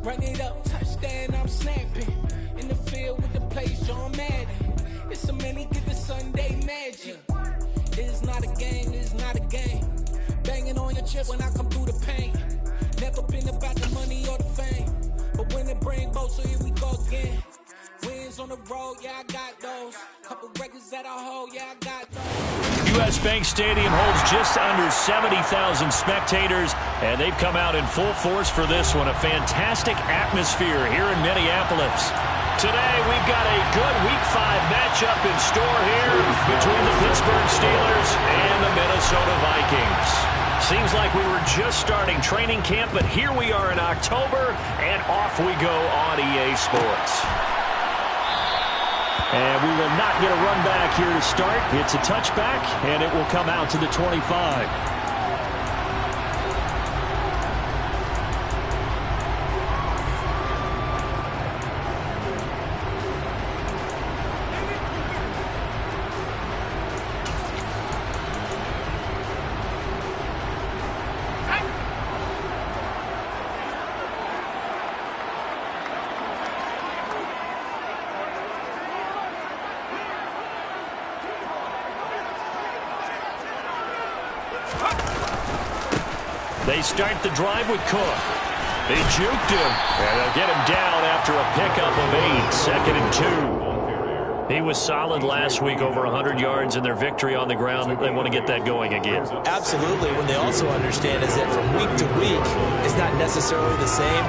Run it up, touchdown, I'm snapping. In the field with the play, Sean Madden. It's so many, get the Sunday magic. It's not a game, it's not a game. Banging on your chest when I come through the pain. Never been about the money or the fame. But when it bring both, so here we go again. Wins on the road, yeah, I got those. Couple records that I hold, yeah, I got those. U.S. Bank Stadium holds just under 70,000 spectators, and they've come out in full force for this one. A fantastic atmosphere here in Minneapolis. Today, we've got a good Week 5 matchup in store here between the Pittsburgh Steelers and the Minnesota Vikings. Seems like we were just starting training camp, but here we are in October, and off we go on EA Sports. And we will not get a run back here to start. It's a touchback, and it will come out to the 25. They start the drive with Cook. They juked him, and they'll get him down after a pickup of 8, 2nd and 2. He was solid last week, over 100 yards in their victory on the ground. They want to get that going again. Absolutely. What they also understand is that from week to week, it's not necessarily the same,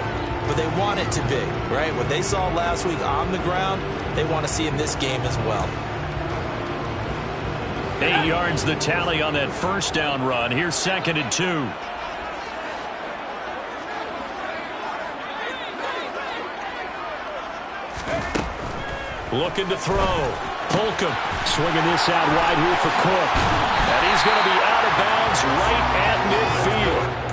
but they want it to be, right? What they saw last week on the ground, they want to see in this game as well. 8 yards the tally on that first down run. Here's 2nd and 2. Looking to throw. Holcomb swinging this out wide here for Cook. And he's going to be out of bounds right at midfield.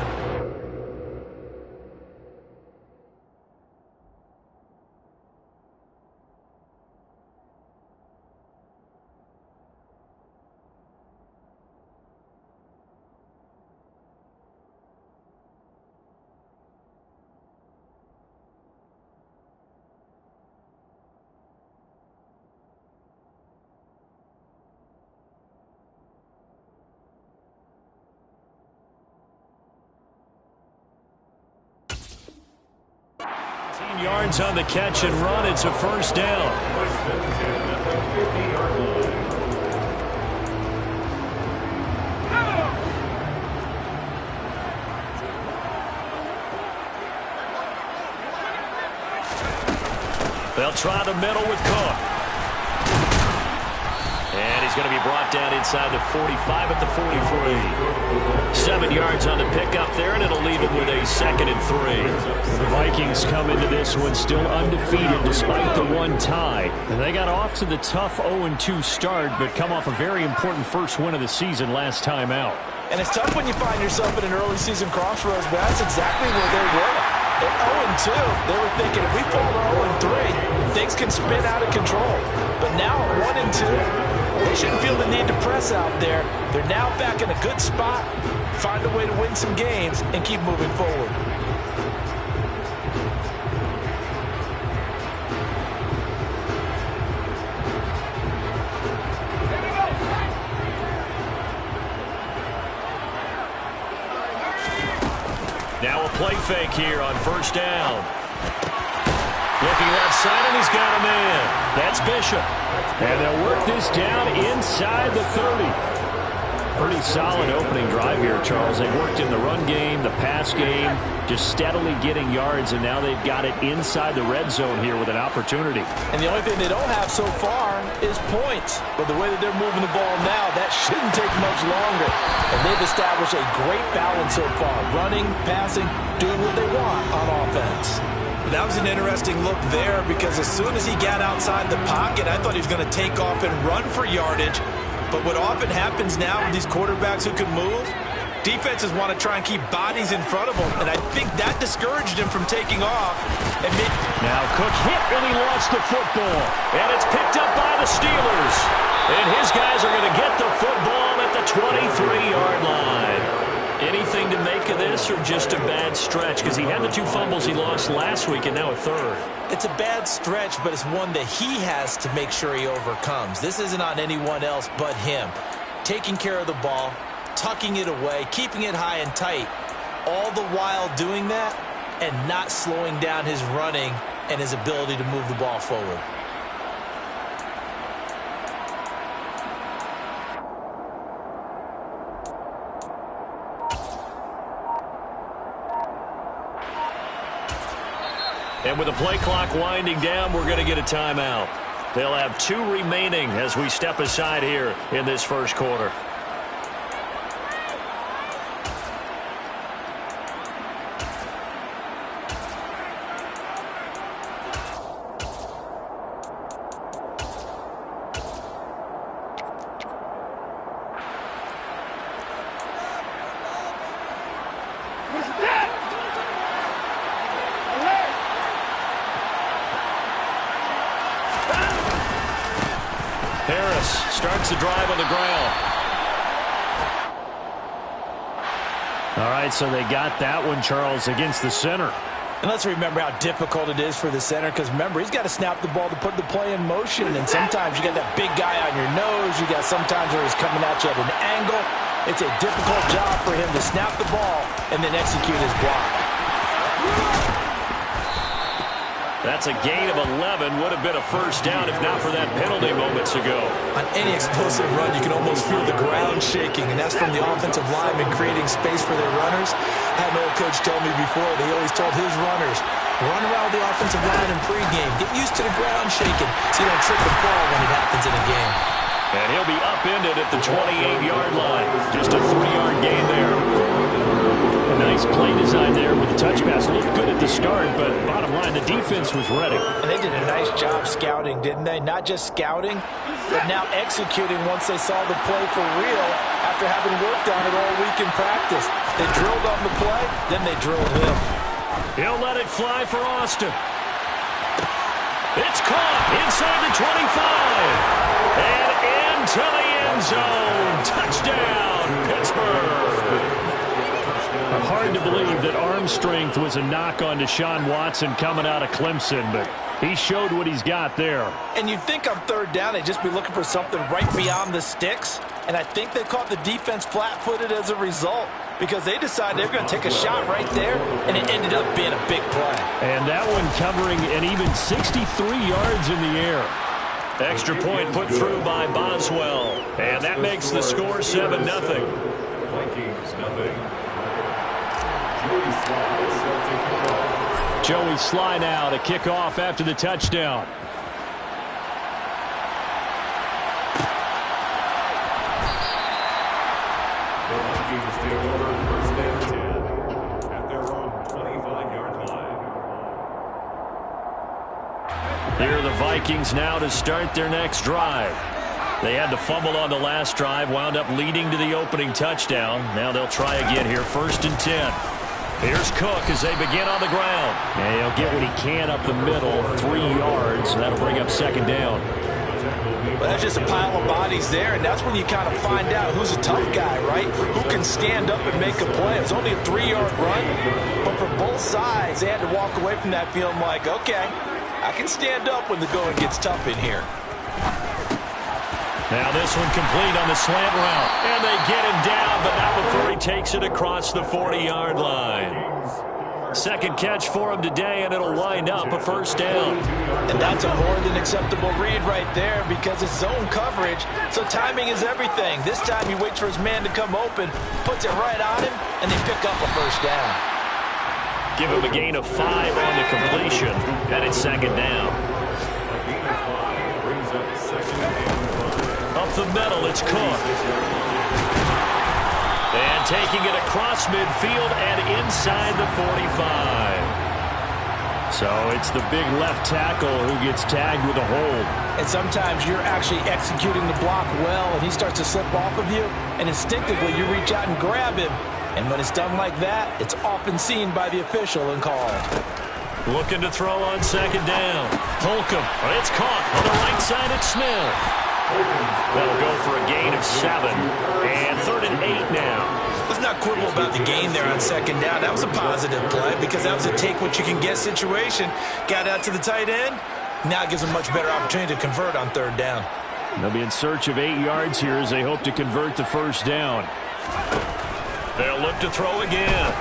Yards on the catch and run. It's a first down. They'll try the middle with Cook. And he's going to be brought down inside the 45 at the 43. 7 yards on the pickup there, and it'll leave him with a 2nd and 3. The Vikings come into this one still undefeated despite the one tie. And they got off to the tough 0-2 start, but come off a very important first win of the season last time out. And it's tough when you find yourself in an early season crossroads, but that's exactly where they were. At 0-2, they were thinking if we fall to 0-3, things can spin out of control. But now at 1-2, they shouldn't feel the need to press out there. They're now back in a good spot, find a way to win some games, and keep moving forward. Now a play fake here on first down. Looking left side, and he's got a man. That's Bishop. And they'll work this down inside the 30. Pretty solid opening drive here, Charles. They worked in the run game, the pass game, just steadily getting yards, and now they've got it inside the red zone here with an opportunity. And the only thing they don't have so far is points. But the way that they're moving the ball now, that shouldn't take much longer. And they've established a great balance so far. Running, passing, doing what they want on offense. That was an interesting look there because as soon as he got outside the pocket, I thought he was going to take off and run for yardage. But what often happens now with these quarterbacks who can move, defenses want to try and keep bodies in front of them, and I think that discouraged him from taking off. And now Cook hit when he lost the football, and it's picked up by the Steelers. And his guys are going to get the football at the 23-yard line. Anything to make of this or just a bad stretch? Because he had the 2 fumbles he lost last week and now a third. It's a bad stretch, but it's one that he has to make sure he overcomes. This isn't on anyone else but him. Taking care of the ball, tucking it away, keeping it high and tight, all the while doing that and not slowing down his running and his ability to move the ball forward. And with the play clock winding down, we're going to get a timeout. They'll have 2 remaining as we step aside here in this first quarter. Starts the drive on the ground. All right, so they got that one, Charles, against the center. And let's remember how difficult it is for the center, because remember, he's got to snap the ball to put the play in motion, and sometimes you got that big guy on your nose. You got sometimes where he's coming at you at an angle. It's a difficult job for him to snap the ball and then execute his block. That's a gain of 11. Would have been a first down if not for that penalty moments ago. On any explosive run, you can almost feel the ground shaking, and that's from the offensive lineman creating space for their runners. I had an old coach tell me before, they always told his runners, run around the offensive line in pregame. Get used to the ground shaking so you don't trip and fall when it happens in a game. And he'll be upended at the 28-yard line. Just a 3-yard gain there. A nice play design there with the touch pass. Looked good at the start, but bottom line, the defense was ready. And they did a nice job scouting, didn't they? Not just scouting, but now executing once they saw the play for real after having worked on it all week in practice. They drilled on the play, then they drilled him. He'll let it fly for Austin. It's caught inside the 25. And into the end zone. Touchdown, Pittsburgh. Hard to believe that arm strength was a knock on Deshaun Watson coming out of Clemson, but he showed what he's got there. And you'd think on third down they'd just be looking for something right beyond the sticks, and I think they caught the defense flat-footed as a result because they decided they were going to take a shot right there, and it ended up being a big play. And that one covering an even 63 yards in the air. Extra point put through by Boswell, and that makes the score 7-0. Vikings, nothing. Joey Sly now to kick off after the touchdown. The Vikings take over first and 10 at their own 25-yard line. Here are the Vikings now to start their next drive. They had to fumble on the last drive, wound up leading to the opening touchdown. Now they'll try again here, 1st and 10. Here's Cook as they begin on the ground. And he'll get what he can up the middle, 3 yards. That'll bring up 2nd down. Well, that's just a pile of bodies there, and that's when you kind of find out who's a tough guy, right? Who can stand up and make a play. It's only a 3-yard run, but for both sides, they had to walk away from that feeling like, okay, I can stand up when the going gets tough in here. Now this one complete on the slant route. And they get him down, but not before he takes it across the 40-yard line. 2nd catch for him today, and it'll wind up a 1st down. And that's a more than acceptable read right there because it's zone coverage, so timing is everything. This time he waits for his man to come open, puts it right on him, and they pick up a 1st down. Give him a gain of 5 on the completion, and it's 2nd down. Up the middle, it's Cook. And taking it across midfield and inside the 45. So it's the big left tackle who gets tagged with a hold. And sometimes you're actually executing the block well, and he starts to slip off of you, and instinctively you reach out and grab him. And when it's done like that, it's often seen by the official and called. Looking to throw on 2nd down. Holcomb, it's caught on the right side. It's Smith. That'll go for a gain of 7. And 3rd and 8 now. Let's not quibble about the gain there on 2nd down. That was a positive play because that was a take-what-you-can-get situation. Got out to the tight end. Now it gives them much better opportunity to convert on 3rd down. They'll be in search of 8 yards here as they hope to convert the 1st down. They'll look to throw again.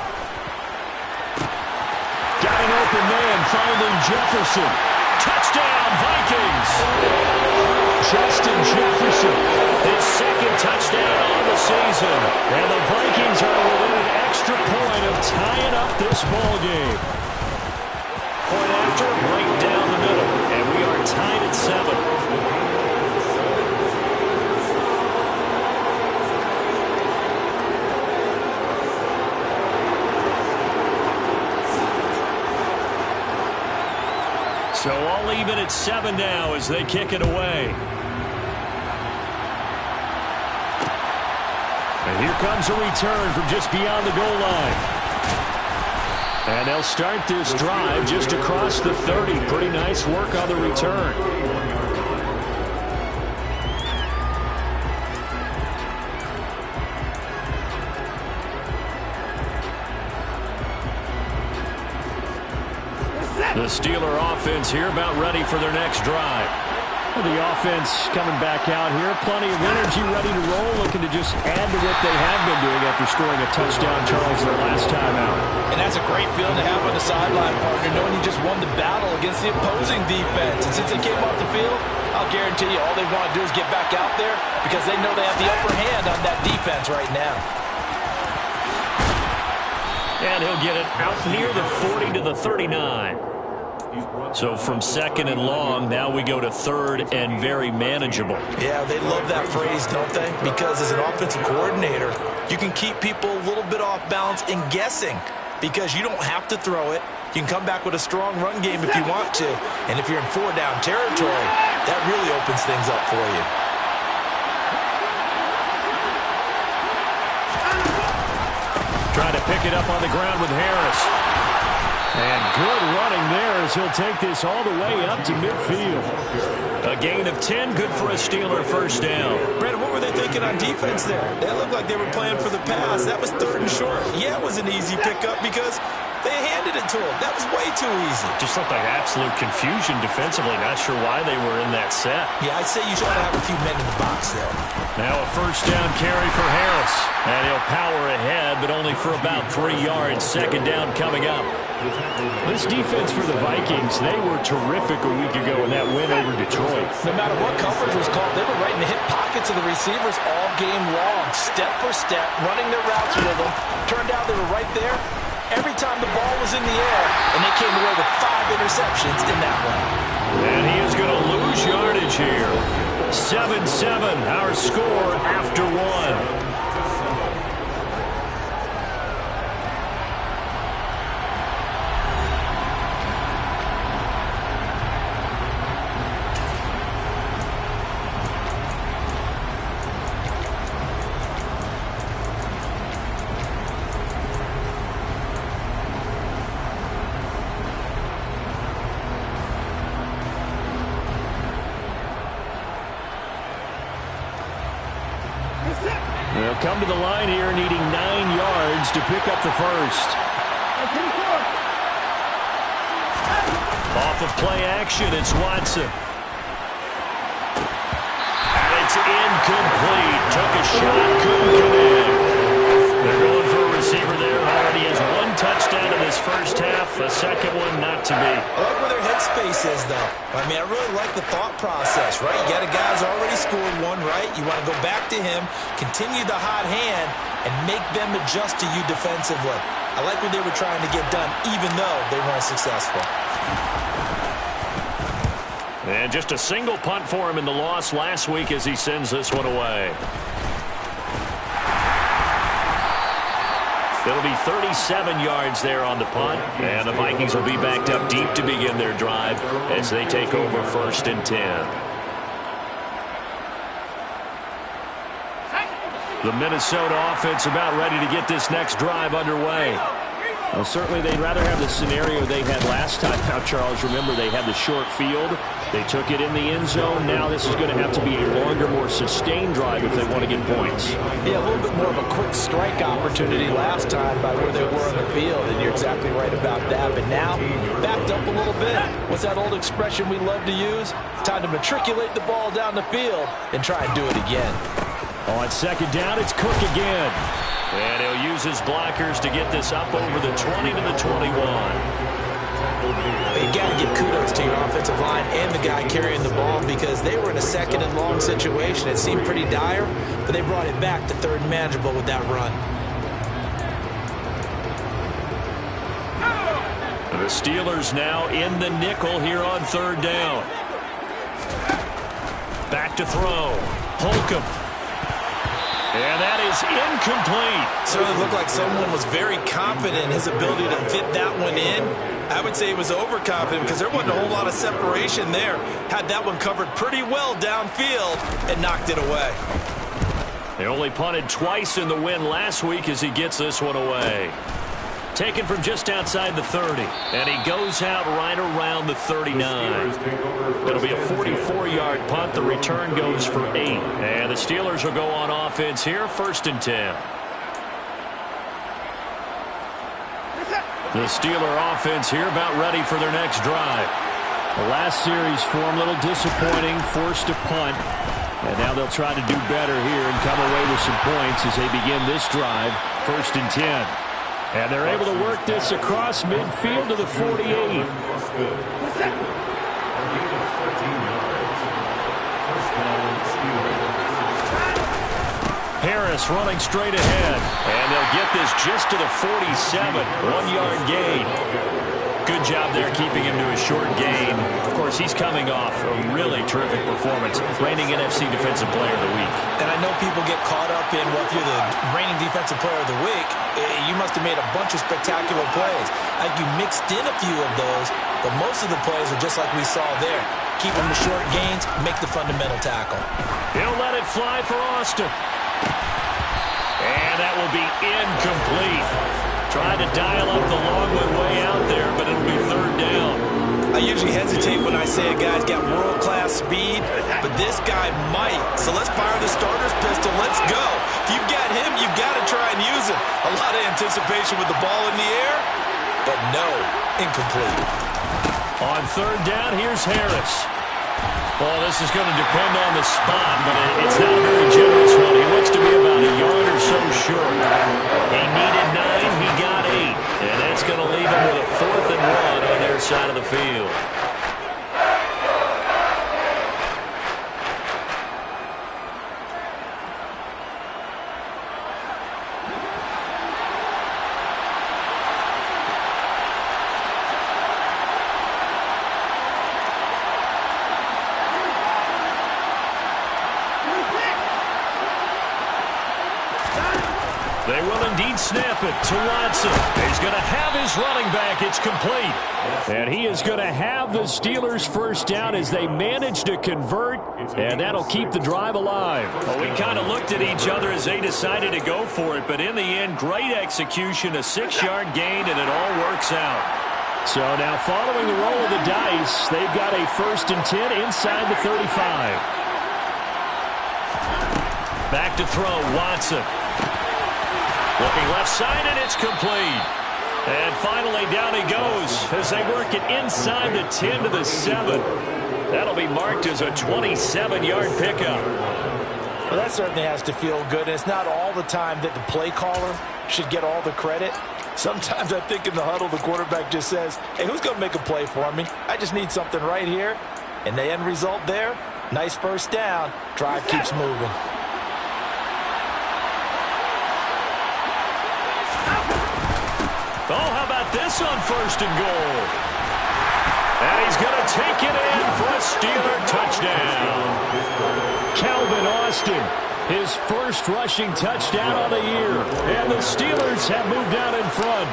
Got an open man, finding Jefferson. Touchdown, Vikings! Justin Jefferson, his 2nd touchdown on the season. And the Vikings are within an extra point of tying up this ball game. Point after, right down the middle. And we are tied at 7. So all even at 7 now as they kick it away. And here comes a return from just beyond the goal line. And they'll start this drive just across the 30. Pretty nice work on the return. The Steeler offense here about ready for their next drive. Well, the offense coming back out here. Plenty of energy, ready to roll, looking to just add to what they have been doing after scoring a touchdown, Charles, their last time out. And that's a great feeling to have on the sideline, partner, knowing you just won the battle against the opposing defense. And since they came off the field, I'll guarantee you all they want to do is get back out there because they know they have the upper hand on that defense right now. And he'll get it out near the 40 to the 39. So from 2nd and long, now we go to 3rd and very manageable. Yeah, they love that phrase, don't they? Because as an offensive coordinator, you can keep people a little bit off balance and guessing because you don't have to throw it. You can come back with a strong run game if you want to. And if you're in 4-down territory, that really opens things up for you. Trying to pick it up on the ground with Harris. And good running there as he'll take this all the way up to midfield. A gain of 10, good for a Steeler 1st down. Brandon, what were they thinking on defense there? They looked like they were playing for the pass. That was 3rd and short. Yeah, it was an easy pickup because they handed it to him. That was way too easy. Just looked like absolute confusion defensively. Not sure why they were in that set. Yeah, I'd say you should have a few men in the box there. Now a 1st down carry for Harris. And he'll power ahead, but only for about 3 yards. 2nd down coming up. This defense for the Vikings, they were terrific a week ago in that win over Detroit. No matter what coverage was called, they were right in the hip pockets of the receivers all game long, step for step, running their routes with them. Turned out they were right there every time the ball was in the air, and they came away with 5 interceptions in that one. And he is going to lose yardage here. 7-7, our score after 1. They'll come to the line here needing 9 yards to pick up the 1st. Off of play action, it's Watson. And it's incomplete. Took a shot, couldn't connect. They're going for a receiver there. Already has 1 touchdown in this 1st half. A 2nd one not to be. I like where their headspace is, though. I mean, I really like the thought process, right? You got a guy who's already scored 1, right? You want to go back to him, continue the hot hand, and make them adjust to you defensively. I like what they were trying to get done, even though they weren't successful. And just a single punt for him in the loss last week as he sends this one away. It'll be 37 yards there on the punt, and the Vikings will be backed up deep to begin their drive as they take over 1st and 10. The Minnesota offense about ready to get this next drive underway. Well, certainly they'd rather have the scenario they had last time out, Charles. Remember, they had the short field. They took it in the end zone. Now this is going to have to be a longer, more sustained drive if they want to get points. Yeah, a little bit more of a quick strike opportunity last time by where they were on the field, and you're exactly right about that. But now, backed up a little bit. What's that old expression we love to use? Time to matriculate the ball down the field and try and do it again. On second down, it's Cook again. And he'll use his blockers to get this up over the 20 to the 21. You got to give kudos to your offensive line and the guy carrying the ball because they were in a second and long situation. It seemed pretty dire, but they brought it back to third and manageable with that run. The Steelers now in the nickel here on third down. Back to throw. Holcomb. And that is incomplete. Certainly looked like someone was very confident in his ability to fit that one in. I would say he was overconfident because there wasn't a whole lot of separation there. Had that one covered pretty well downfield and knocked it away. They only punted twice in the win last week as he gets this one away. Taken from just outside the 30. And he goes out right around the 39. It'll be a 44-yard punt. The return goes for 8. And the Steelers will go on offense here, 1st and 10. The Steeler offense here about ready for their next drive. The last series for them, a little disappointing, forced to punt. And now they'll try to do better here and come away with some points as they begin this drive, 1st and 10. And they're able to work this across midfield to the 48. Harris running straight ahead. And they'll get this just to the 47. 1-yard gain. Good job there keeping him to a short gain. Of course, he's coming off a really terrific performance. Reigning NFC Defensive Player of the Week. And I know people get caught up in, well, if you're the reigning Defensive Player of the Week, you must have made a bunch of spectacular plays. Like you mixed in a few of those, but most of the plays are just like we saw there. Keep them to short gains, make the fundamental tackle. He'll let it fly for Austin. And that will be incomplete. Tried to dial up the long one way out there, but it'll be 3rd down. I usually hesitate when I say a guy's got world-class speed, but this guy might. So let's fire the starter's pistol. Let's go. If you've got him, you've got to try and use him. A lot of anticipation with the ball in the air, but no, incomplete. On 3rd down, here's Harris. Well, this is going to depend on the spot, but it's not a very generous one. He looks to be about a yard or so short. He needed 9, he got 8. And that's going to leave him with a 4th and 1 on their side of the field. They will indeed snap it to Watson. He's going to have his running back. It's complete. And he is going to have the Steelers' first down as they manage to convert, and that'll keep the drive alive. Well, we kind of looked at each other as they decided to go for it, but in the end, great execution, a 6-yard gain, and it all works out. So now following the roll of the dice, they've got a 1st and 10 inside the 35. Back to throw, Watson. Looking left side, and it's complete. And finally, down he goes as they work it inside the 10 to the 7. That'll be marked as a 27-yard pickup. Well, that certainly has to feel good. And it's not all the time that the play caller should get all the credit. Sometimes I think in the huddle, the quarterback just says, hey, who's going to make a play for me? I just need something right here. And the end result there, nice 1st down. Drive keeps moving. Oh, how about this on 1st and goal? And he's going to take it in for a Steeler touchdown. Calvin Austin, his first rushing touchdown on the year. And the Steelers have moved out in front.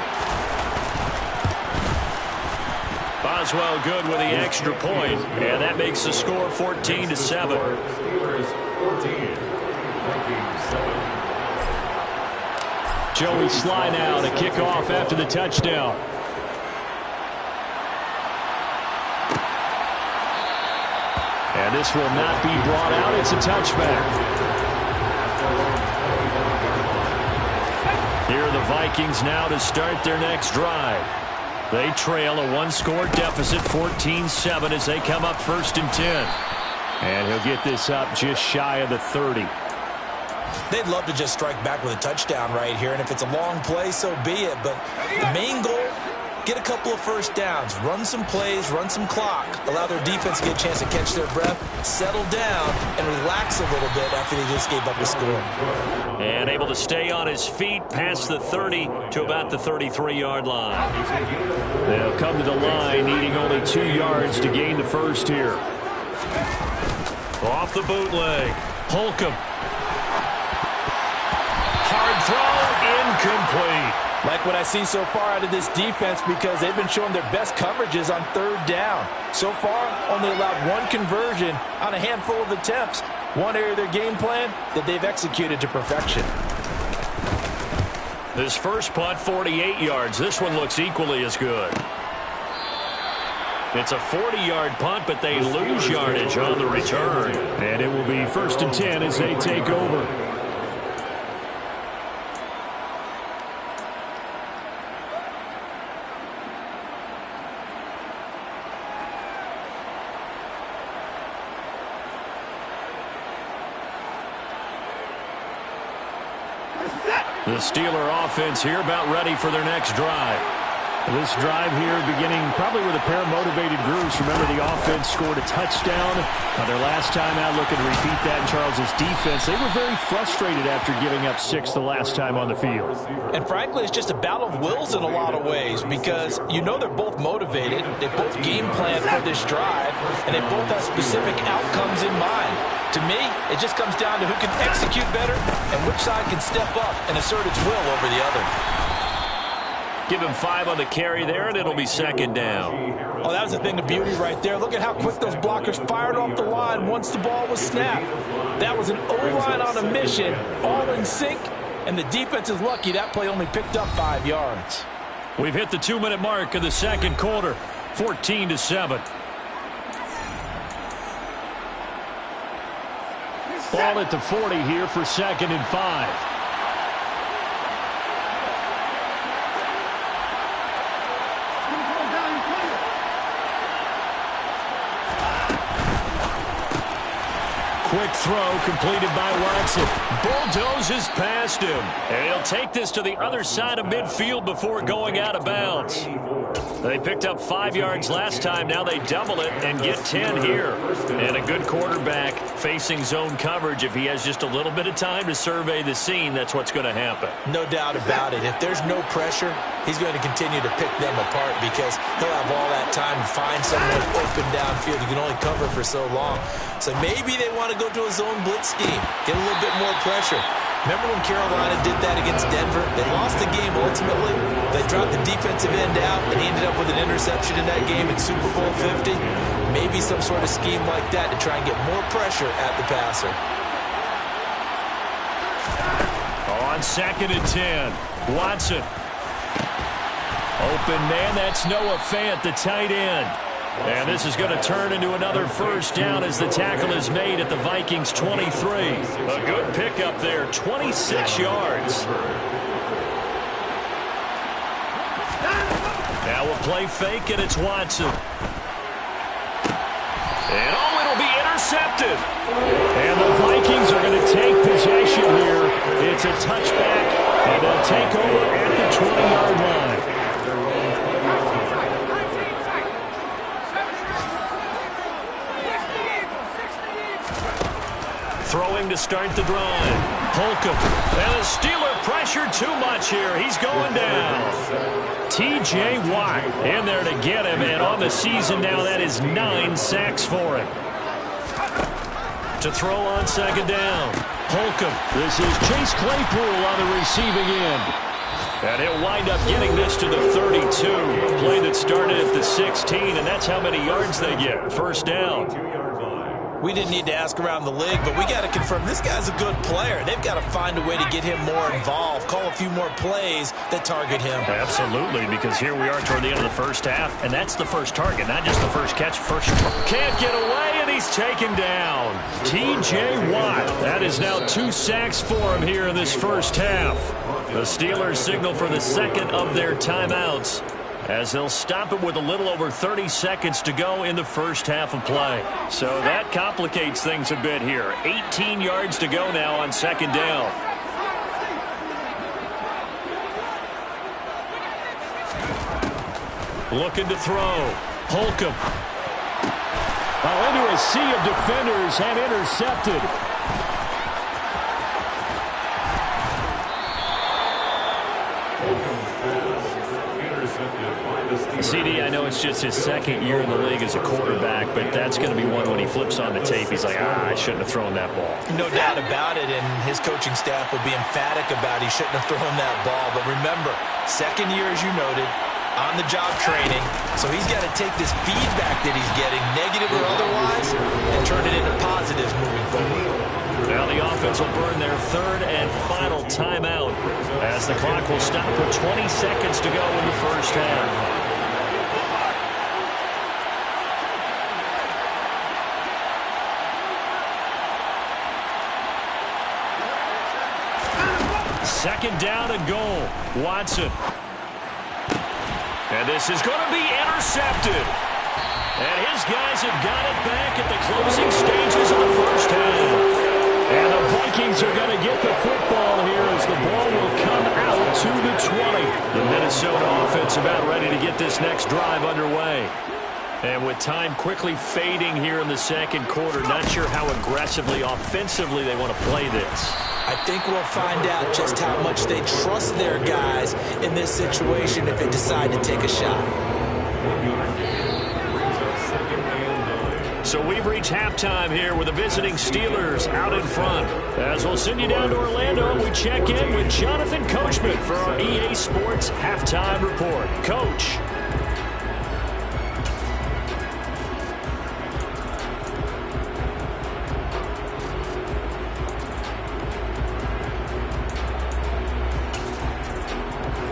Boswell good with the extra point, and that makes the score 14 to 7. Joey Sly now to kick off after the touchdown. And this will not be brought out. It's a touchback. Here are the Vikings now to start their next drive. They trail a one-score deficit, 14-7, as they come up 1st and 10. And he'll get this up just shy of the 30. They'd love to just strike back with a touchdown right here, and if it's a long play, so be it. But the main goal, get a couple of first downs, run some plays, run some clock, allow their defense to get a chance to catch their breath, settle down, and relax a little bit after they just gave up a score. And able to stay on his feet past the 30 to about the 33-yard line. They'll come to the line needing only 2 yards to gain the first here. Off the bootleg, Holcomb. Hard throw, incomplete. Like what I see so far out of this defense, because they've been showing their best coverages on 3rd down. So far, only allowed 1 conversion on a handful of attempts. One area of their game plan that they've executed to perfection. This first punt, 48 yards. This one looks equally as good. It's a 40-yard punt, but they lose yardage on the return. And it will be 1st and 10 as they take over. The Steeler offense here about ready for their next drive. This drive here beginning probably with a pair of motivated grooves. Remember, the offense scored a touchdown. Their last time out, looking to repeat that in Charles' defense. They were very frustrated after giving up 6 the last time on the field. And frankly, it's just a battle of wills in a lot of ways, because you know they're both motivated. They both game plan for this drive, and they both have specific outcomes in mind. To me, it just comes down to who can execute better and which side can step up and assert its will over the other. Give him 5 on the carry there, and it'll be 2nd down. Oh, that was the thing of beauty right there. Look at how quick those blockers fired off the line once the ball was snapped. That was an O-line on a mission, all in sync, and the defense is lucky that play only picked up 5 yards. We've hit the 2-minute mark of the second quarter, 14-7. Ball at the 40 here for 2nd and 5. Quick throw completed by Watson. Bulldozes past him. And he'll take this to the other side of midfield before going out of bounds. They picked up 5 yards last time. Now they double it and get 10 here. And a good quarterback facing zone coverage. If he has just a little bit of time to survey the scene, that's what's going to happen. No doubt about it. If there's no pressure, he's going to continue to pick them apart, because he'll have all that time to find someone open downfield. You can only cover for so long. So maybe they want to go to a zone blitz scheme, get a little bit more pressure. Remember when Carolina did that against Denver? They lost the game ultimately. They dropped the defensive end out, and he ended up with an interception in that game in Super Bowl 50. Maybe some sort of scheme like that to try and get more pressure at the passer. On 2nd and 10, Watson. Open man, that's Noah Fant, the tight end. And this is going to turn into another 1st down as the tackle is made at the Vikings 23. A good pickup there, 26 yards. Now we'll play fake, and it's Watson. And oh, it'll be intercepted. And the Vikings are going to take possession here. It's a touchback, and they'll take over at the 20-yard line. Throwing to start the drive. Holcomb. And the Steeler pressure too much here. He's going down. T.J. Watt in there to get him. And on the season now, that is 9 sacks for him. To throw on 2nd down. Holcomb. This is Chase Claypool on the receiving end. And he'll wind up getting this to the 32. A play that started at the 16, and that's how many yards they get. 1st down. We didn't need to ask around the league, but we got to confirm this guy's a good player. They've got to find a way to get him more involved, call a few more plays that target him. Absolutely, because here we are toward the end of the first half, and that's the first target, not just the first catch. Can't get away, and he's taken down. T.J. Watt. That is now 2 sacks for him here in this first half. The Steelers signal for the second of their timeouts, as they'll stop it with a little over 30 seconds to go in the first half of play. So that complicates things a bit here. 18 yards to go now on second down. Looking to throw. Holcomb. Into a sea of defenders and intercepted. CD, I know it's just his second year in the league as a quarterback, but that's going to be one when he flips on the tape. He's like, I shouldn't have thrown that ball. No doubt about it, and his coaching staff will be emphatic about he shouldn't have thrown that ball. But remember, second year, as you noted, on-the-job training, so he's got to take this feedback that he's getting, negative or otherwise, and turn it into positives moving forward. Now the offense will burn their third and final timeout, as the clock will stop with 20 seconds to go in the first half. Second down and goal. Watson. And this is going to be intercepted. And his guys have got it back at the closing stages of the first half. And the Vikings are going to get the football here as the ball will come out to the 20. The Minnesota offense about ready to get this next drive underway. And with time quickly fading here in the second quarter, not sure how aggressively, offensively they want to play this. I think we'll find out just how much they trust their guys in this situation if they decide to take a shot. So we've reached halftime here with the visiting Steelers out in front. As we'll send you down to Orlando, we check in with Jonathan Coachman for our EA Sports Halftime Report. Coach.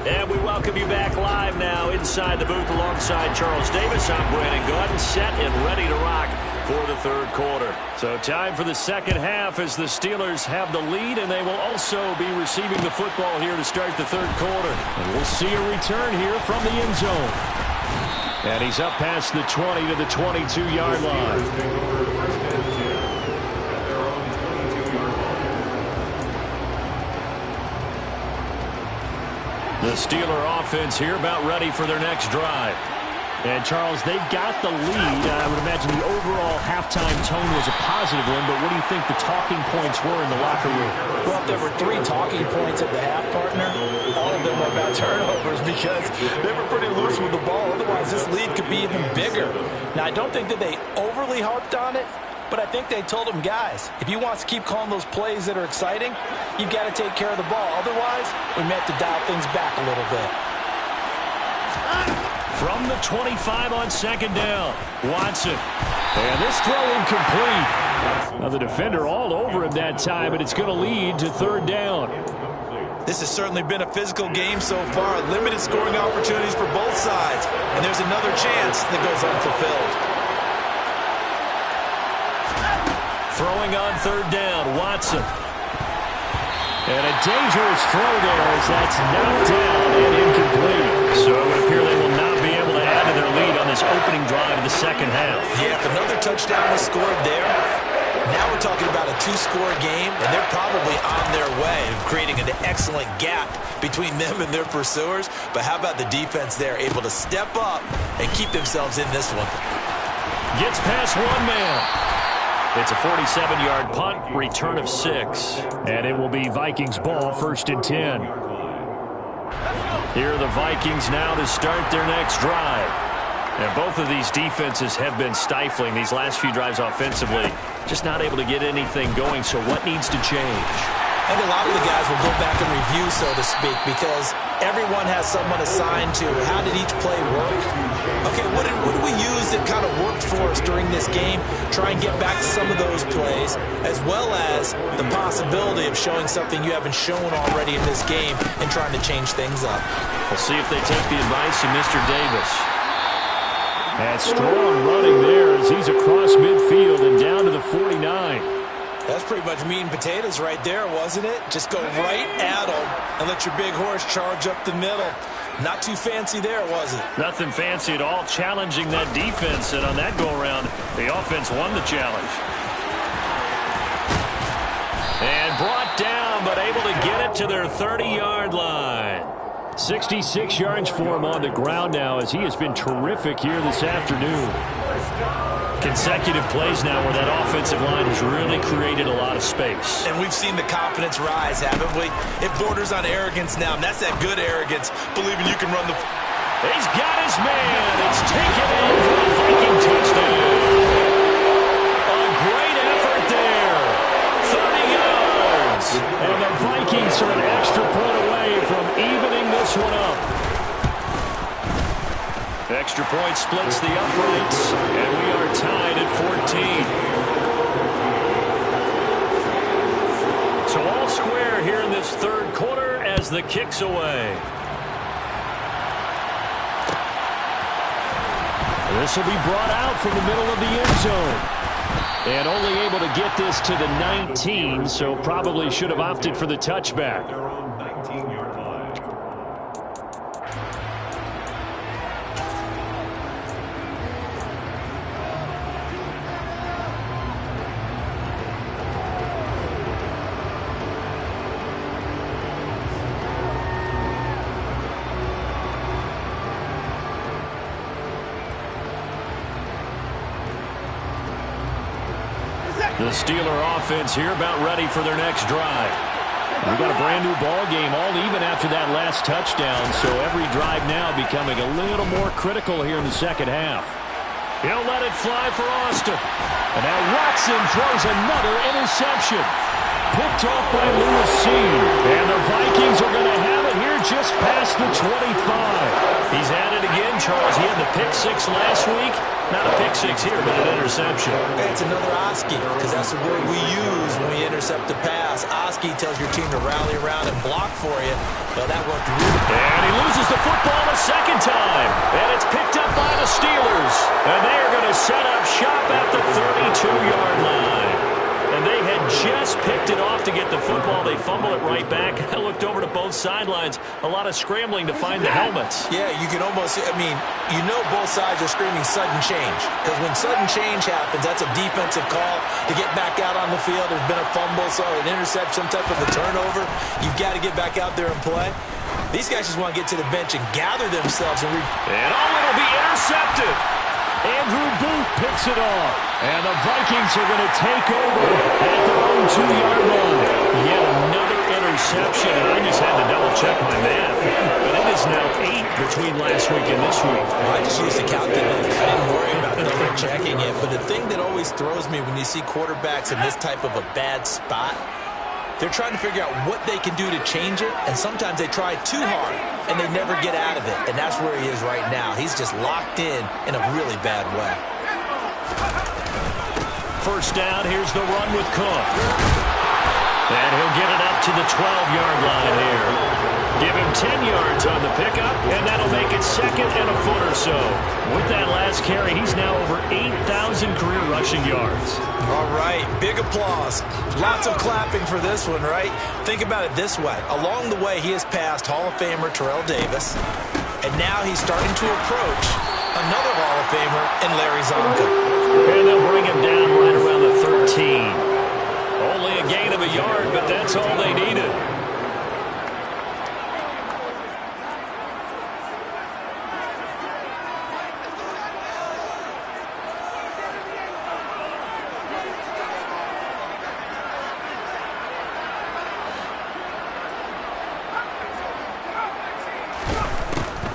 And we welcome you back live now inside the booth alongside Charles Davis. I'm Brandon Gordon, set and ready to rock for the third quarter. So time for the second half as the Steelers have the lead, and they will also be receiving the football here to start the third quarter. And we'll see a return here from the end zone. And he's up past the 20 to the 22-yard line. The Steeler offense here about ready for their next drive. And, Charles, they've got the lead. I would imagine the overall halftime tone was a positive one, but what do you think the talking points were in the locker room? Well, if there were 3 talking points at the half, partner, all of them were about turnovers because they were pretty loose with the ball. Otherwise, this lead could be even bigger. Now, I don't think that they overly harped on it, but I think they told them, guys, if you want to keep calling those plays that are exciting, you've got to take care of the ball. Otherwise, we may have to dial things back a little bit. From the 25 on second down, Watson. And this throw incomplete. Now the defender all over him that time, and it's going to lead to third down. This has certainly been a physical game so far. Limited scoring opportunities for both sides. And there's another chance that goes unfulfilled. Throwing on third down, Watson. And a dangerous throw there as that's knocked down and incomplete. So it would appear they will not be able to add to their lead on this opening drive of the second half. Yeah, if another touchdown was scored there, now we're talking about a 2-score game, and they're probably on their way of creating an excellent gap between them and their pursuers. But how about the defense there, able to step up and keep themselves in this one? Gets past one man. It's a 47-yard punt, return of 6. And it will be Vikings ball, 1st and 10. Here are the Vikings now to start their next drive. And both of these defenses have been stifling these last few drives offensively. Just not able to get anything going, so what needs to change? I think a lot of the guys will go back and review, so to speak, because everyone has someone assigned to how did each play work. Okay, what did we use that kind of worked for us during this game. Try and get back some of those plays, as well as the possibility of showing something you haven't shown already in this game and trying to change things up. We'll see if they take the advice of Mr. Davis. And strong running there as he's across midfield and down to the 49. That's pretty much meat and potatoes right there, wasn't it? Just go right at them and let your big horse charge up the middle. Not too fancy there, was it? Nothing fancy at all, challenging that defense. And on that go-around, the offense won the challenge. And brought down, but able to get it to their 30-yard line. 66 yards for him on the ground now as he has been terrific here this afternoon. Consecutive plays now where that offensive line has really created a lot of space. And we've seen the confidence rise, haven't we? It borders on arrogance now, and that's that good arrogance, believing you can run the... He's got his man. It's taken in for a Viking touchdown. A great effort there. 30 yards. And the Vikings are an extra point away from evening this one up. Extra point splits the uprights, and we are tied at 14. So all square here in this third quarter as the kick's away. This will be brought out from the middle of the end zone. And only able to get this to the 19, so probably should have opted for the touchback. They're on 19-yard line. The Steeler offense here about ready for their next drive. We've got a brand new ball game, all even after that last touchdown, so every drive now becoming a little more critical here in the second half. He'll let it fly for Austin. And now Watson throws another interception. Picked off by Lewis Seed. And the Vikings are going to have it here just past the 25. He's at it again, Charles. He had the pick six last week. Not a pick six here, but an interception. It's another Oski, because that's the word we use when we intercept a pass. Oski tells your team to rally around and block for you. Well, that worked really well. And he loses the football a second time. And it's picked up by the Steelers. And they are going to set up shop at the 32-yard line. And they had just picked it off to get the football. They fumble it right back. I looked over to both sidelines. A lot of scrambling to find the helmets. Yeah, you can almost, you know both sides are screaming sudden change. Because when sudden change happens, that's a defensive call to get back out on the field. There's been a fumble, so an interception, some type of a turnover. You've got to get back out there and play. These guys just want to get to the bench and gather themselves. And it'll be intercepted. Andrew Booth picks it off. And the Vikings are going to take over at their own 2-yard line. Yet another interception, and I just had to double-check my math. But it is now 8 between last week and this week. Well, I just used a calculator. I didn't worry about double-checking it. But the thing that always throws me when you see quarterbacks in this type of a bad spot, they're trying to figure out what they can do to change it, and sometimes they try too hard, and they never get out of it. And that's where he is right now. He's just locked in a really bad way. First down, here's the run with Cook. And he'll get it up to the 12-yard line here. Give him 10 yards on the pickup, and that'll make it second and a foot or so. With that last carry, he's now over 8,000 career rushing yards. All right, big applause. Lots of clapping for this one, right? Think about it this way. Along the way, he has passed Hall of Famer Terrell Davis, and now he's starting to approach another Hall of Famer in Larry Zonka. And they'll bring him down right around the 13. Only a gain of a yard, but that's all they needed.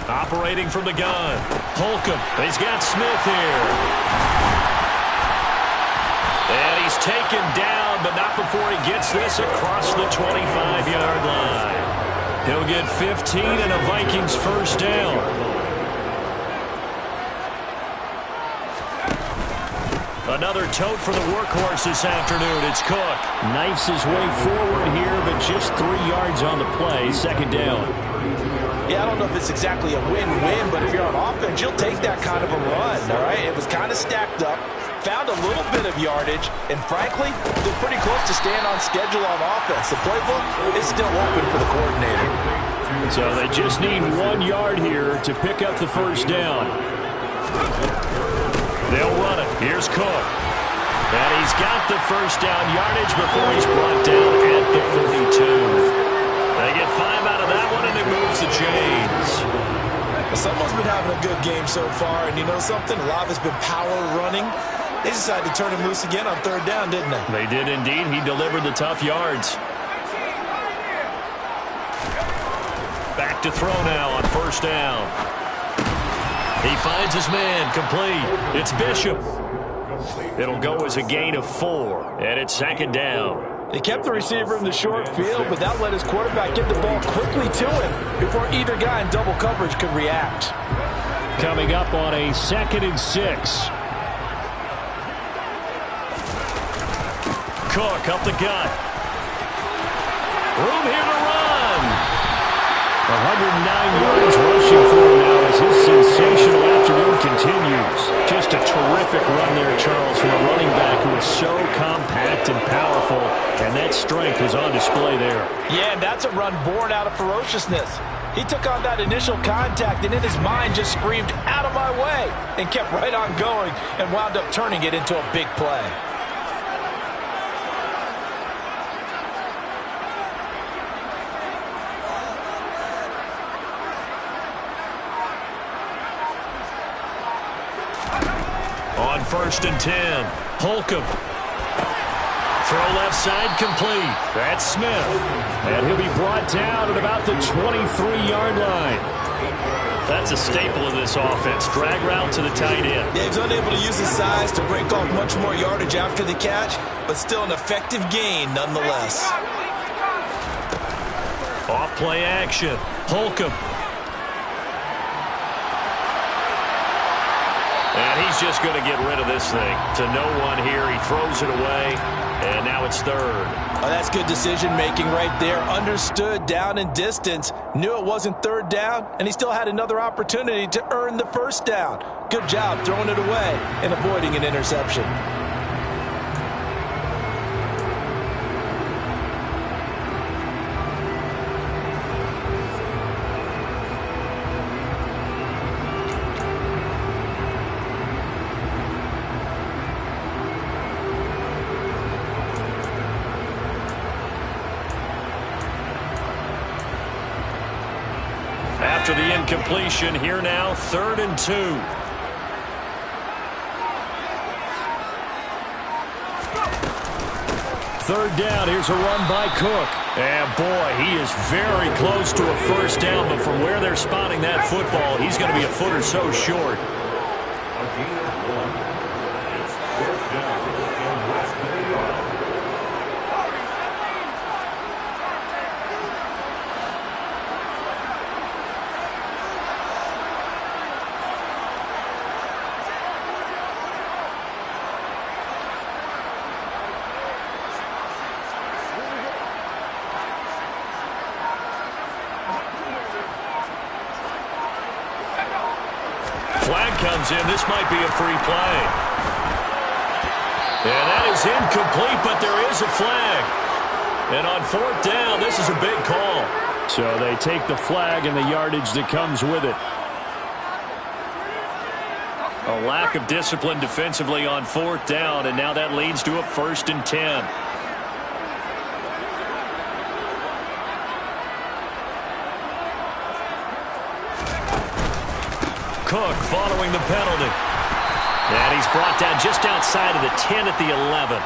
Operating from the gun. Holcomb. He's got Smith here. And he's taken down, but not before he gets this across the 25-yard line. He'll get 15 and a Vikings first down. Another tote for the workhorse this afternoon. It's Cook. Knifes his way forward here, but just 3 yards on the play. Second down. Yeah, I don't know if it's exactly a win-win, but if you're on offense, you'll take that kind of a run, all right? It was kind of stacked up, found a little bit of yardage, and frankly, they're pretty close to staying on schedule on offense. The playbook is still open for the coordinator. So they just need 1 yard here to pick up the first down. They'll run it. Here's Cook. And he's got the first down yardage before he's brought down at the 42. They get 5 out of that one, and it moves the chains. Someone's been having a good game so far, and you know something? A lot of it's been power running. They decided to turn him loose again on third down, didn't they? They did indeed. He delivered the tough yards. Back to throw now on first down. He finds his man, complete. It's Bishop. It'll go as a gain of 4, and it's second down. They kept the receiver in the short field, but that let his quarterback get the ball quickly to him before either guy in double coverage could react. Coming up on a 2nd and 6. Cook up the gut. Room here to run. 109 yards rushing for him now as his sensational afternoon continues. Just a terrific run there, Charles, from a running back who is so compact and powerful, and that strength was on display there. Yeah, and that's a run born out of ferociousness. He took on that initial contact and in his mind just screamed, "Out of my way," and kept right on going and wound up turning it into a big play. On 1st and 10, Holcomb. Throw left side complete. That's Smith. And he'll be brought down at about the 23-yard line. That's a staple of this offense. Drag route to the tight end. Yeah, he's unable to use his size to break off much more yardage after the catch, but still an effective gain nonetheless. Off play action. Holcomb. And he's just going to get rid of this thing. To no one here. He throws it away. And now it's 3rd. Oh, that's good decision-making right there. Understood down and distance. Knew it wasn't 3rd down, and he still had another opportunity to earn the first down. Good job throwing it away and avoiding an interception. After the incompletion, here now, 3rd and 2. Third down, here's a run by Cook. And boy, he is very close to a first down, but from where they're spotting that football, he's going to be a foot or so short. A gain of 1. It's 4th down and less than a yard. Flag comes in. This might be a free play. And that is incomplete, but there is a flag. And on 4th down, this is a big call. So they take the flag and the yardage that comes with it. A lack of discipline defensively on 4th down, and now that leads to a 1st and 10. Cook following the penalty. And he's brought down just outside of the 10 at the 11.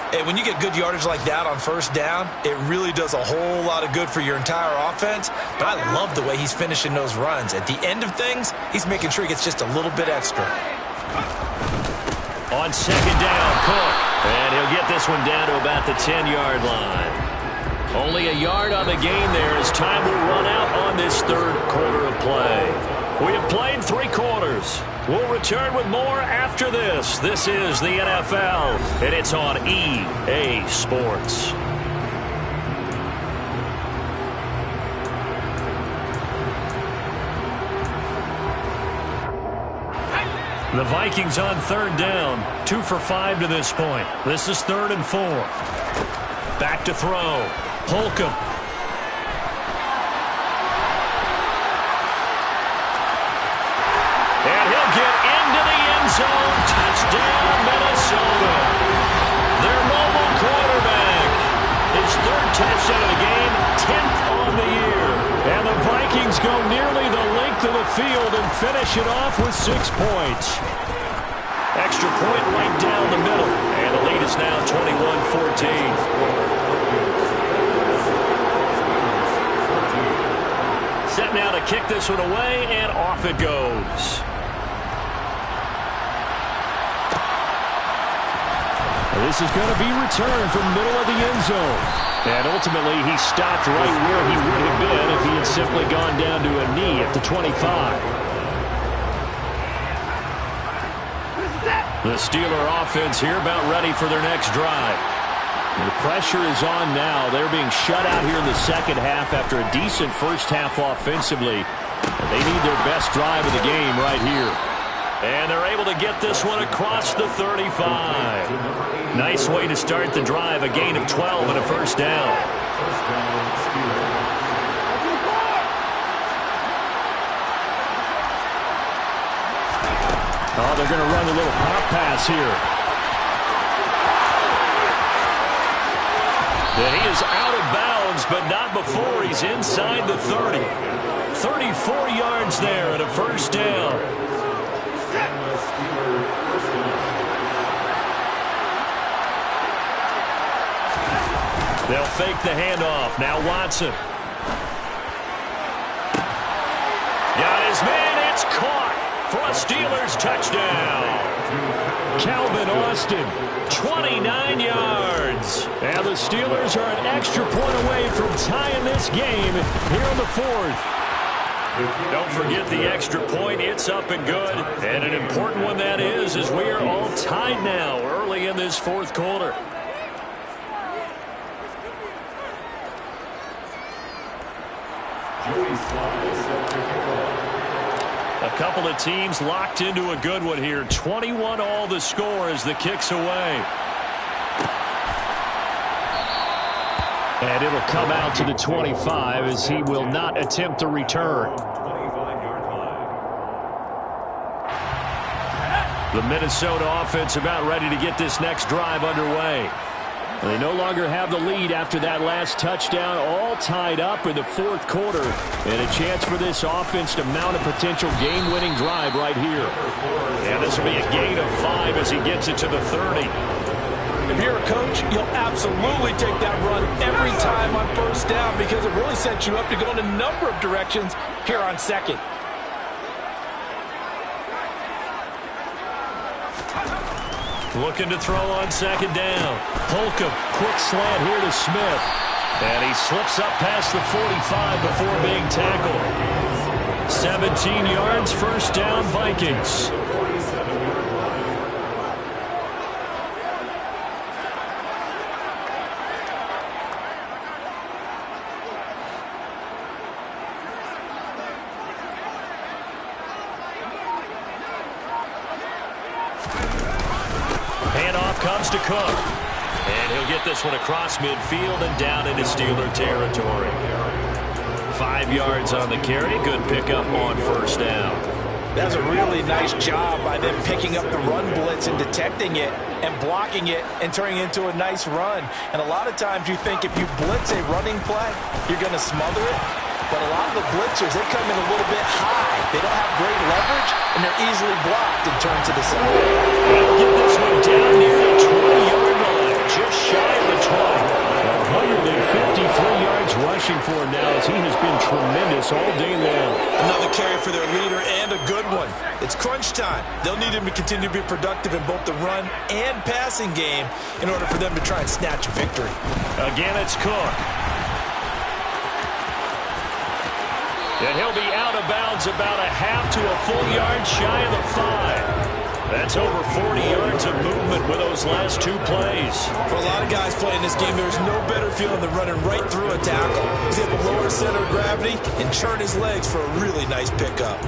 Hey, when you get good yardage like that on 1st down, it really does a whole lot of good for your entire offense. But I love the way he's finishing those runs. At the end of things, he's making sure he gets just a little bit extra. On 2nd down, Cook. And he'll get this one down to about the 10-yard line. Only a yard on the gain there as time will run out on this 3rd quarter of play. We have played 3 quarters. We'll return with more after this. This is the NFL, and it's on EA Sports. The Vikings on 3rd down. 2 for 5 to this point. This is 3rd and 4. Back to throw. Holcomb. And he'll get into the end zone. Touchdown, Minnesota. Their mobile quarterback. His 3rd touchdown of the game, 10th on the year. And the Vikings go nearly the length of the field and finish it off with 6 points. Extra point right down the middle. And the lead is now 21-14. Set now to kick this one away, and off it goes. This is going to be returned from middle of the end zone. And ultimately, he stopped right where he would have been if he had simply gone down to a knee at the 25. The Steeler offense here about ready for their next drive. The pressure is on now. They're being shut out here in the second half after a decent first half offensively. And they need their best drive of the game right here. And they're able to get this one across the 35. Nice way to start the drive. A gain of 12 and a first down. Oh, they're going to run a little pop pass here. And he is out of bounds, but not before he's inside the 30. 34 yards there and a first down. They'll fake the handoff. Now Watson. Got his man. It's caught for a Steelers touchdown. Calvin Austin, 29 yards. And the Steelers are an extra point away from tying this game here in the 4th. Don't forget the extra point. It's up and good. And an important one that is, as we are all tied now early in this 4th quarter. A couple of teams locked into a good one here. 21 all the score as the kick's away. And it'll come out to the 25 as he will not attempt a return. The Minnesota offense about ready to get this next drive underway. They no longer have the lead after that last touchdown, all tied up in the 4th quarter. And a chance for this offense to mount a potential game-winning drive right here. And this will be a gain of 5 as he gets it to the 30. If you're a coach, you'll absolutely take that run every time on first down because it really sets you up to go in a number of directions here on 2nd. Looking to throw on 2nd down. Holcomb, quick slant here to Smith. And he slips up past the 45 before being tackled. 17 yards, first down, Vikings. Comes to Cook. And he'll get this one across midfield and down into Steeler territory. 5 yards on the carry. Good pickup on first down. That's a really nice job by them picking up the run blitz and detecting it and blocking it and turning it into a nice run. And a lot of times you think if you blitz a running play, you're going to smother it. But a lot of the blitzers, they come in a little bit high. They don't have great leverage, and they're easily blocked and turned to the side. They'll get this one down near the 20-yard line, just shy of the 20. 153 yards rushing for him now as he has been tremendous all day long. Another carry for their leader and a good one. It's crunch time. They'll need him to continue to be productive in both the run and passing game in order for them to try and snatch a victory. Again, it's Cook. And he'll be out of bounds about a half to a full yard shy of the 5. That's over 40 yards of movement with those last 2 plays. For a lot of guys playing this game, there's no better feeling than running right through a tackle. He's able to lower center of gravity and churn his legs for a really nice pickup.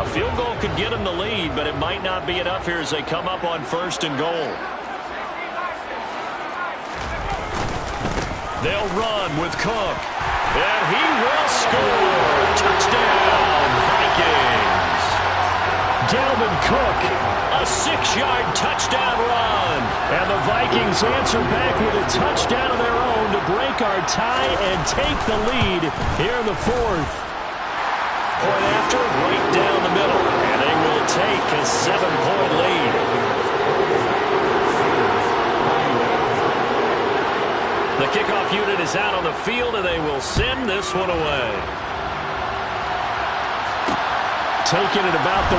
A field goal could get him the lead, but it might not be enough here as they come up on 1st and goal. They'll run with Cook. And he will score. Touchdown, Vikings. Dalvin Cook, a 6-yard touchdown run. And the Vikings answer back with a touchdown of their own to break our tie and take the lead here in the 4th. Point after, right down the middle. And they will take a 7-point lead. The kickoff unit is out on the field, and they will send this one away. Taking it about the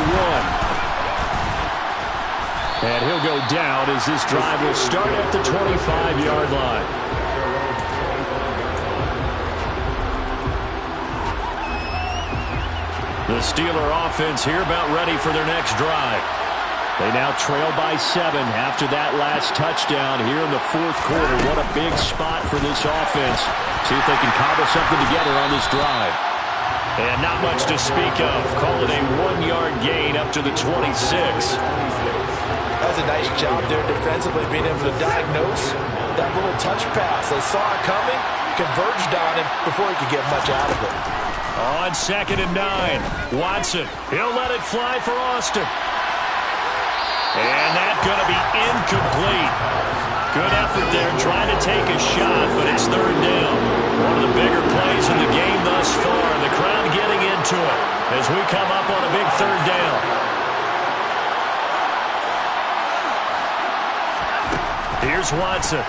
1. And he'll go down as this drive will start at the 25-yard line. The Steeler offense here about ready for their next drive. They now trail by 7 after that last touchdown here in the 4th quarter. What a big spot for this offense. See if they can cobble something together on this drive. And not much to speak of. Call it a 1-yard gain up to the 26. That's a nice job there defensively, being able to diagnose that little touch pass. They saw it coming, converged on him before he could get much out of it. On 2nd and 9, Watson. He'll let it fly for Austin. And that's going to be incomplete. Good effort there trying to take a shot, but it's 3rd down. One of the bigger plays in the game thus far. The crowd getting into it as we come up on a big 3rd down. Here's Watson.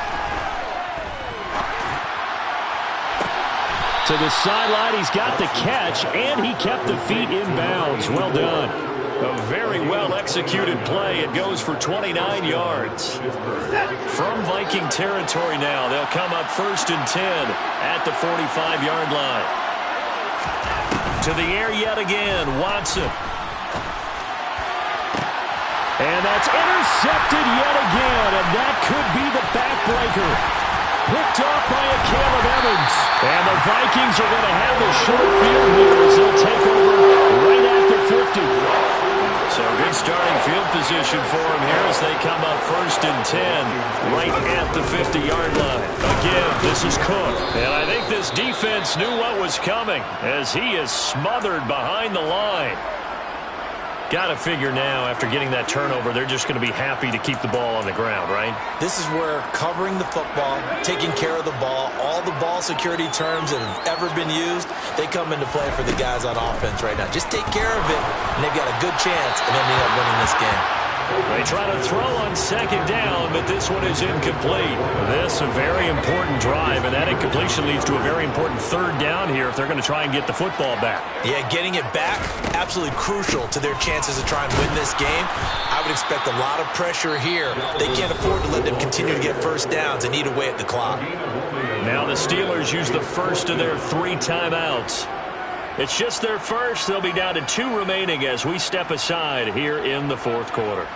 To the sideline, he's got the catch, and he kept the feet in bounds. Well done. A very well-executed play. It goes for 29 yards. From Viking territory now, they'll come up 1st and 10 at the 45-yard line. To the air yet again, Watson. And that's intercepted yet again, and that could be the backbreaker. Picked off by a Caleb Evans. And the Vikings are going to have the short field here as they'll take over right at the 50. So good starting field position for him here as they come up 1st and 10 right at the 50-yard line. Again, this is Cook. And I think this defense knew what was coming as he is smothered behind the line. Got to figure now, after getting that turnover, they're just going to be happy to keep the ball on the ground, right? This is where covering the football, taking care of the ball, all the ball security terms that have ever been used, they come into play for the guys on offense right now. Just take care of it, and they've got a good chance of ending up winning this game. They try to throw on 2nd down, but this one is incomplete. This a very important drive, and that incompletion leads to a very important 3rd down here if they're going to try and get the football back. Yeah, getting it back, absolutely crucial to their chances to try and win this game. I would expect a lot of pressure here. They can't afford to let them continue to get 1st downs and eat away at the clock. Now the Steelers use the first of their 3 timeouts. It's just their first. They'll be down to 2 remaining as we step aside here in the 4th quarter.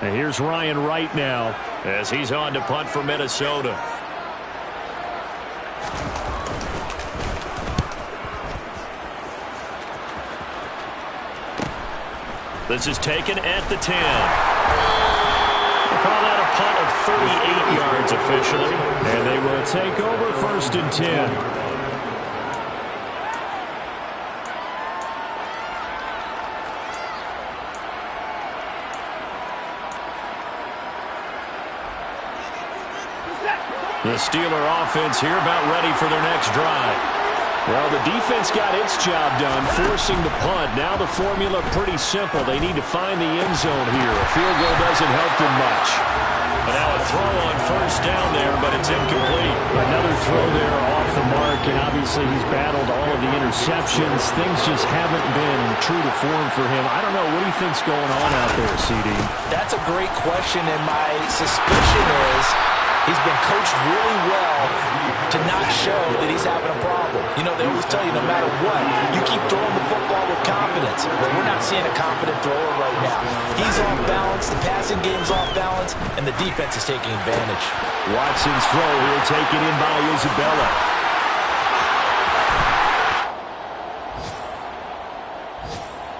And here's Ryan Wright now as he's on to punt for Minnesota. This is taken at the 10. Call that a punt of 38 yards officially. And they will take over 1st and 10. The Steeler offense here about ready for their next drive. Well, the defense got its job done, forcing the punt. Now the formula pretty simple. They need to find the end zone here. A field goal doesn't help them much. And now a throw on first down there, but it's incomplete. Another throw there off the mark, and obviously he's battled all of the interceptions. Things just haven't been true to form for him. I don't know. What do you think's going on out there, CD? That's a great question, and my suspicion is he's been coached really well to not show that he's having a problem. You know, they always tell you no matter what, you keep throwing the football with confidence. But we're not seeing a confident thrower right now. He's off balance, the passing game's off balance, and the defense is taking advantage. Watson's throw here taken in by Isabella.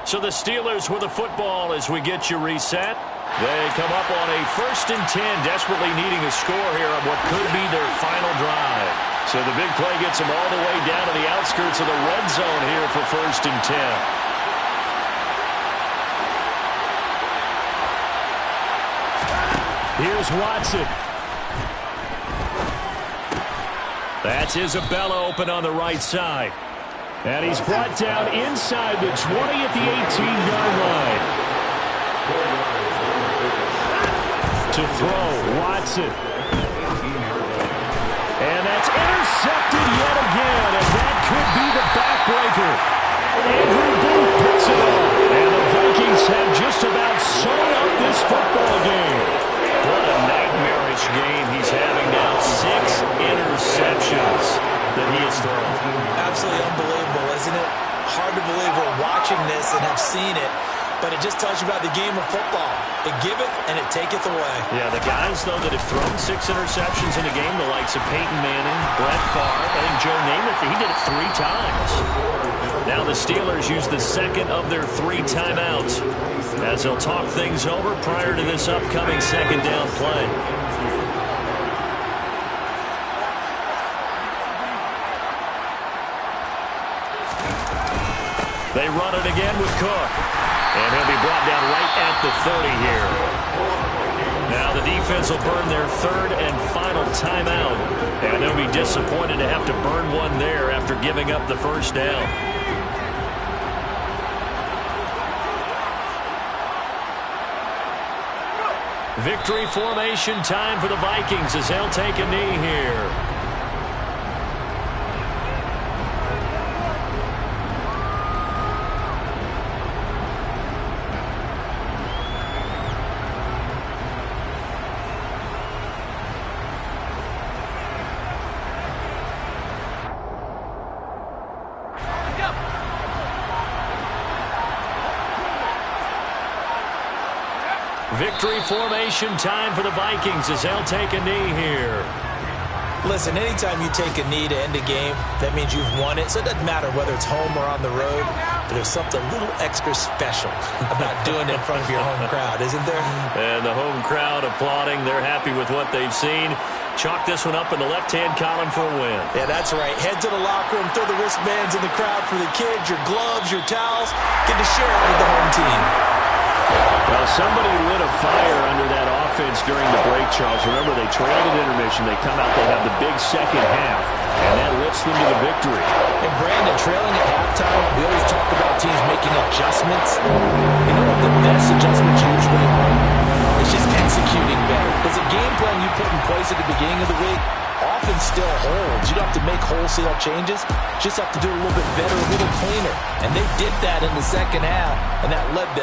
So the Steelers with the football as we get you reset. They come up on a 1st and 10, desperately needing a score here on what could be their final drive. So the big play gets them all the way down to the outskirts of the red zone here for 1st and 10. Here's Watson. That's Isabella open on the right side. And he's brought down inside the 20 at the 18-yard line. To throw, Watson. And that's intercepted yet again, and that could be the backbreaker. Andrew Booth puts it on, and the Vikings have just about sewn up this football game. What a nightmarish game he's having now. 6 interceptions that he has thrown. Absolutely unbelievable, isn't it? Hard to believe we're watching this and have seen it. But it just tells you about the game of football. It giveth and it taketh away. Yeah, the guys, though, that have thrown 6 interceptions in a game, the likes of Peyton Manning, Brett Favre, I think Joe Namath, he did it 3 times. Now the Steelers use the second of their 3 timeouts as they'll talk things over prior to this upcoming 2nd down play. They run it again with Cook. And he'll be brought down right at the 30 here. Now the defense will burn their 3rd and final timeout. And they'll be disappointed to have to burn one there after giving up the 1st down. Victory formation time for the Vikings as they'll take a knee here. Victory formation time for the Vikings as they'll take a knee here. Listen, anytime you take a knee to end a game, that means you've won it. So it doesn't matter whether it's home or on the road. But there's something a little extra special about doing it in front of your home crowd, isn't there? And the home crowd applauding. They're happy with what they've seen. Chalk this one up in the left-hand column for a win. Yeah, that's right. Head to the locker room, throw the wristbands in the crowd for the kids, your gloves, your towels. Get to share it with the home team. Well, somebody lit a fire under that offense during the break, Charles. Remember, they trailed at intermission. They come out, they have the big second half, and that lifts them to the victory. And Brandon, trailing at halftime, we always talk about teams making adjustments. You know what the best adjustments usually are? It's just executing better. Because the game plan you put in place at the beginning of the week often still holds. You don't have to make wholesale changes. You just have to do it a little bit better, a little cleaner. And they did that in the second half, and that led them